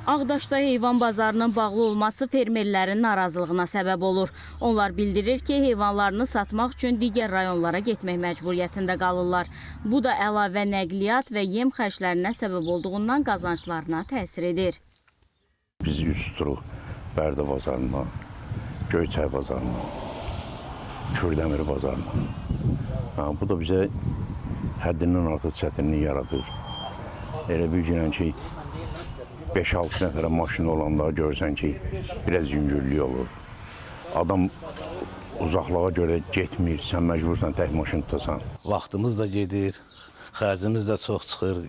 Ağdaşda heyvan bazarının bağlı olması fermerlərin narazılığına səbəb olur. Onlar bildirir ki, heyvanlarını satmaq üçün digər rayonlara getmək məcburiyyətində qalırlar. Bu da əlavə nəqliyyat və yem xərclərinə səbəb olduğundan qazançlarına təsir edir. Biz üz tuturuq Bərdə bazarına, Göyçay bazarına, Kürdəmir bazarına. Bu da bizə həddindən artıq çətinlik yaradır. Elə bir günən ki, 5-6 nəfərə maşın olanda görürsən ki, biraz yüngüllük olur. Adam uzaqlığa görə getmir, sən məcbursan tək maşın tutasan. Vaxtımız da gedir, xərcimiz də çox çıxır.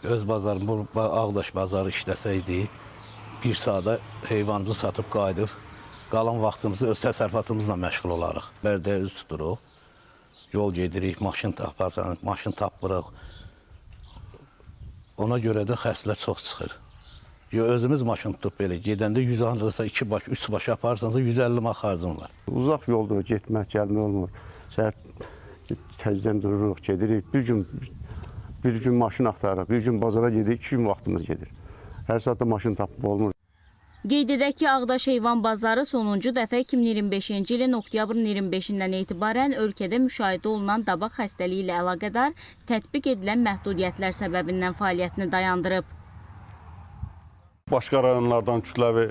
Öz bazarım, bu Ağdaş bazarı işləsəydi, bir saata heyvanımızı satıb qayıdıb, qalan vaxtımızı öz təsərrüfatımızla məşğul olarıq. Bərdəyə üz tuturuq, yol gedirik, maşın taparsan, maşın tapırıq. Ona görə də xərclər çox çıxır. Özümüz maşın tutub belə, gedəndə 100 alırsa 2 baş, 3 baş yaparsansa 150 manat xərcim var. Uzaq yoldur, getmək, gəlmək olmur. Səhər təzdən dururuq, gedirik. Bir gün maşın axtarırıq, bir gün bazara gedirik, 2 gün vaxtımız gedir. Hər saatda maşın tapıb olmur. Qeyd edək ki, Ağdaş heyvan bazarı sonuncu dəfə 2025-ci ilin oktyabrın 25-dən etibarən ölkədə müşahidə olunan dabaq xəstəliyi ilə əlaqədar tətbiq edilən məhdudiyyətlər səbəbindən fəaliyyətini dayandırıb. Başqa rayonlardan kütləvi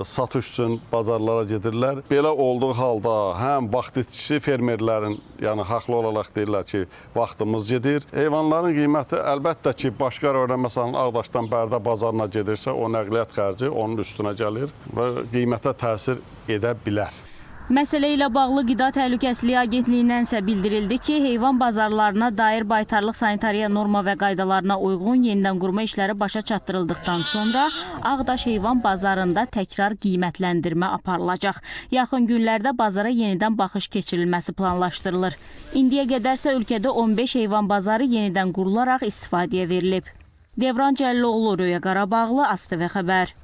satış üçün bazarlara gedirlər. Belə olduğu halda həm vaxt itkisi fermerlərin, yəni haqlı olaraq deyirlər ki, vaxtımız gedir. Heyvanların qiyməti əlbəttə ki, başqa rayondan, məsələn, Ağdaşdan Bərdə bazarına gedirsə, o nəqliyyat xərci onun üstünə gəlir və qiymətə təsir edə bilər. Məsələ ilə bağlı Qida Təhlükəsizliyi Agentliyindən isə bildirildi ki, heyvan bazarlarına dair baytarlıq sanitariya norma və qaydalarına uyğun yenidən qurma işləri başa çatdırıldıqdan sonra Ağdaş heyvan bazarında təkrar qiymətləndirmə aparılacaq. Yaxın günlərdə bazara yenidən baxış keçirilməsi planlaşdırılır. İndiyə qədərsə ölkədə 15 heyvan bazarı yenidən qurularaq istifadəyə verilib. Devran Cəlloğlu, Röya Qarabağlı, ASTV xəbər.